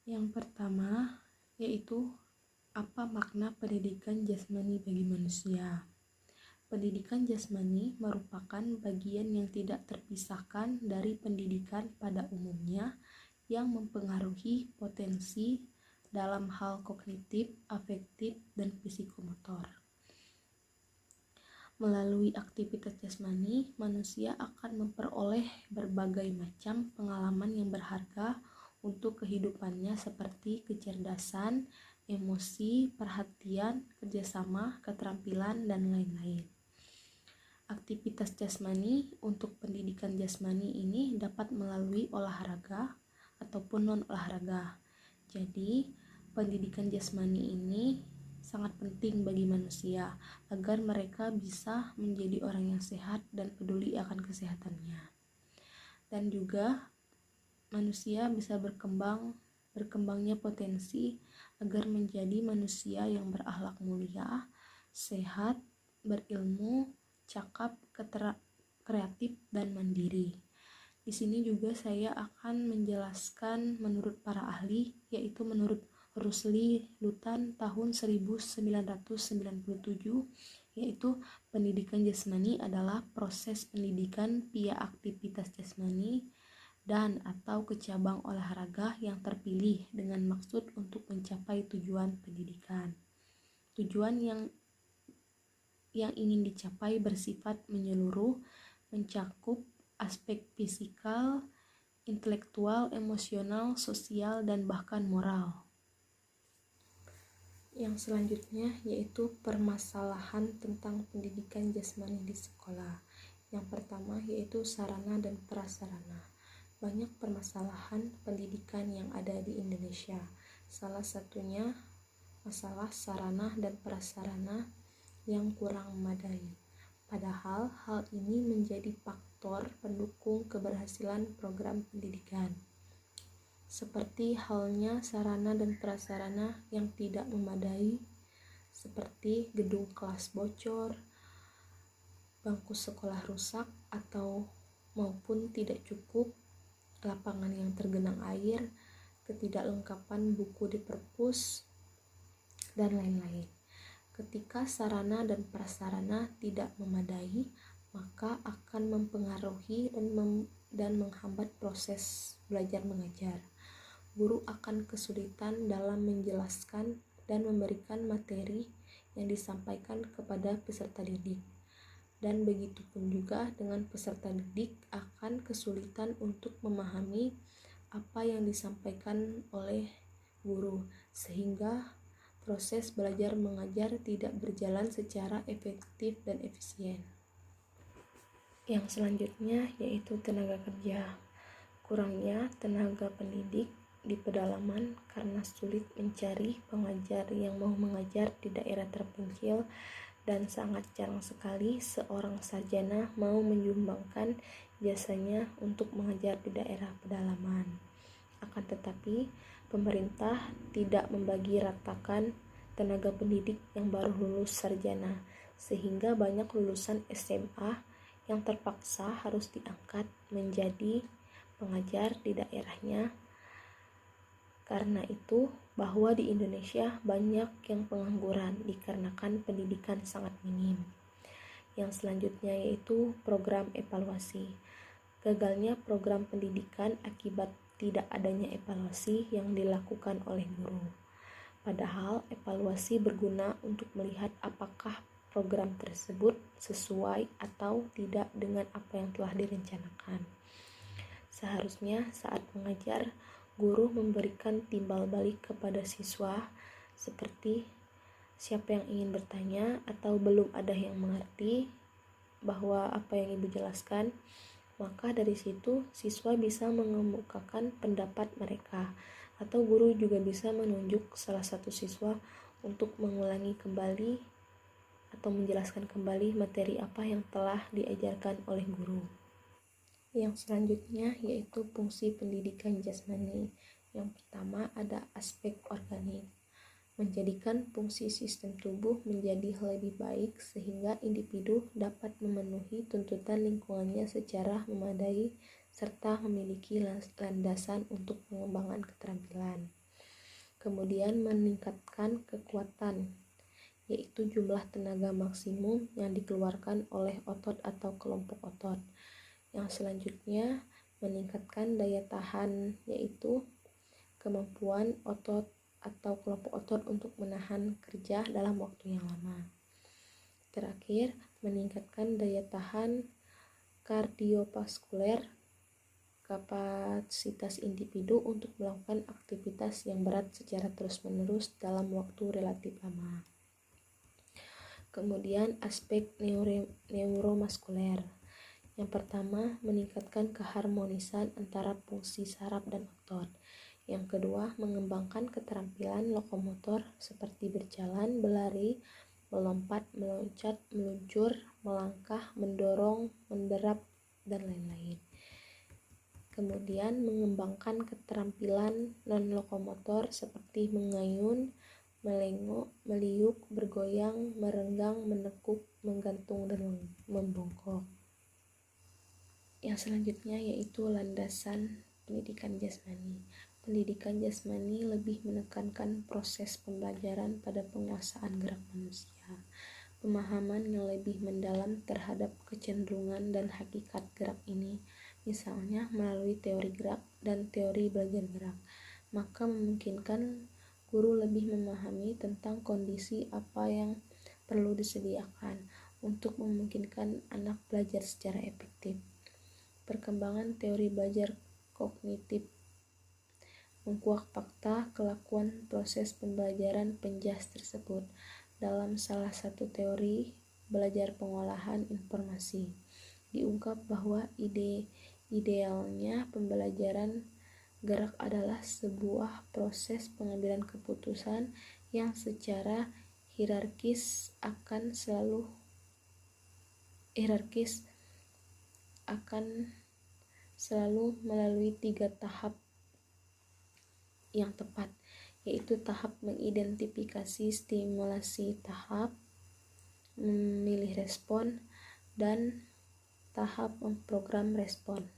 Yang pertama yaitu apa makna pendidikan jasmani bagi manusia. Pendidikan jasmani merupakan bagian yang tidak terpisahkan dari pendidikan pada umumnya yang mempengaruhi potensi dalam hal kognitif, afektif, dan psikomotor. Melalui aktivitas jasmani, manusia akan memperoleh berbagai macam pengalaman yang berharga untuk kehidupannya seperti kecerdasan, emosi, perhatian, kerjasama, keterampilan, dan lain-lain. Aktivitas jasmani untuk pendidikan jasmani ini dapat melalui olahraga ataupun non-olahraga. Jadi, pendidikan jasmani ini sangat penting bagi manusia agar mereka bisa menjadi orang yang sehat dan peduli akan kesehatannya. Dan juga manusia bisa berkembangnya potensi agar menjadi manusia yang berakhlak mulia, sehat, berilmu, cakap, kreatif, dan mandiri. Di sini juga saya akan menjelaskan menurut para ahli, yaitu menurut Rusli Lutan tahun 1997, yaitu pendidikan jasmani adalah proses pendidikan via aktivitas jasmani dan atau kecabang olahraga yang terpilih dengan maksud untuk mencapai tujuan pendidikan. Tujuan yang ingin dicapai bersifat menyeluruh, mencakup aspek fisikal, intelektual, emosional, sosial, dan bahkan moral. Yang selanjutnya yaitu permasalahan tentang pendidikan jasmani di sekolah. Yang pertama yaitu sarana dan prasarana. Banyak permasalahan pendidikan yang ada di Indonesia. Salah satunya masalah sarana dan prasarana yang kurang memadai. Padahal hal ini menjadi faktor pendukung keberhasilan program pendidikan. Seperti halnya sarana dan prasarana yang tidak memadai, seperti gedung kelas bocor, bangku sekolah rusak atau maupun tidak cukup, lapangan yang tergenang air, ketidaklengkapan buku di perpus, dan lain-lain. Ketika sarana dan prasarana tidak memadai, maka akan mempengaruhi dan menghambat proses belajar mengajar. Guru akan kesulitan dalam menjelaskan dan memberikan materi yang disampaikan kepada peserta didik. Dan begitu pun juga dengan peserta didik akan kesulitan untuk memahami apa yang disampaikan oleh guru, sehingga proses belajar mengajar tidak berjalan secara efektif dan efisien. Yang selanjutnya yaitu tenaga kerja. Kurangnya tenaga pendidik di pedalaman karena sulit mencari pengajar yang mau mengajar di daerah terpencil, dan sangat jarang sekali seorang sarjana mau menyumbangkan jasanya untuk mengajar di daerah pedalaman. Akan tetapi, pemerintah tidak membagi ratakan tenaga pendidik yang baru lulus sarjana, sehingga banyak lulusan SMA yang terpaksa harus diangkat menjadi pengajar di daerahnya. Karena itu, bahwa di Indonesia banyak yang pengangguran dikarenakan pendidikan sangat minim. Yang selanjutnya yaitu program evaluasi. Gagalnya program pendidikan akibat tidak adanya evaluasi yang dilakukan oleh guru. Padahal evaluasi berguna untuk melihat apakah program tersebut sesuai atau tidak dengan apa yang telah direncanakan. Seharusnya saat mengajar, guru memberikan timbal balik kepada siswa seperti siapa yang ingin bertanya atau belum ada yang mengerti bahwa apa yang ibu jelaskan, maka dari situ siswa bisa mengemukakan pendapat mereka, atau guru juga bisa menunjuk salah satu siswa untuk mengulangi kembali atau menjelaskan kembali materi apa yang telah diajarkan oleh guru. Yang selanjutnya yaitu fungsi pendidikan jasmani. Yang pertama ada aspek organik, menjadikan fungsi sistem tubuh menjadi lebih baik sehingga individu dapat memenuhi tuntutan lingkungannya secara memadai serta memiliki landasan untuk pengembangan keterampilan. Kemudian meningkatkan kekuatan, yaitu jumlah tenaga maksimum yang dikeluarkan oleh otot atau kelompok otot. Yang selanjutnya meningkatkan daya tahan, yaitu kemampuan otot atau kelompok otot untuk menahan kerja dalam waktu yang lama. Terakhir, meningkatkan daya tahan kardiovaskuler, kapasitas individu untuk melakukan aktivitas yang berat secara terus-menerus dalam waktu relatif lama. Kemudian aspek neuromuskuler. Yang pertama, meningkatkan keharmonisan antara fungsi saraf dan otot. Yang kedua, mengembangkan keterampilan lokomotor seperti berjalan, berlari, melompat, meloncat, meluncur, melangkah, mendorong, menderap, dan lain-lain. Kemudian mengembangkan keterampilan non-lokomotor seperti mengayun, melengok, meliuk, bergoyang, merenggang, menekuk, menggantung, dan membongkok. Yang selanjutnya yaitu landasan pendidikan jasmani. Pendidikan jasmani lebih menekankan proses pembelajaran pada penguasaan gerak manusia, pemahaman yang lebih mendalam terhadap kecenderungan dan hakikat gerak ini, misalnya melalui teori gerak dan teori belajar gerak, maka memungkinkan guru lebih memahami tentang kondisi apa yang perlu disediakan untuk memungkinkan anak belajar secara efektif. Perkembangan teori belajar kognitif mengkuak fakta kelakuan proses pembelajaran penjas tersebut. Dalam salah satu teori belajar pengolahan informasi, diungkap bahwa idealnya pembelajaran gerak adalah sebuah proses pengambilan keputusan yang secara hierarkis akan selalu melalui 3 tahap yang tepat, yaitu tahap mengidentifikasi stimulasi, tahap memilih respon, dan tahap memprogram respon.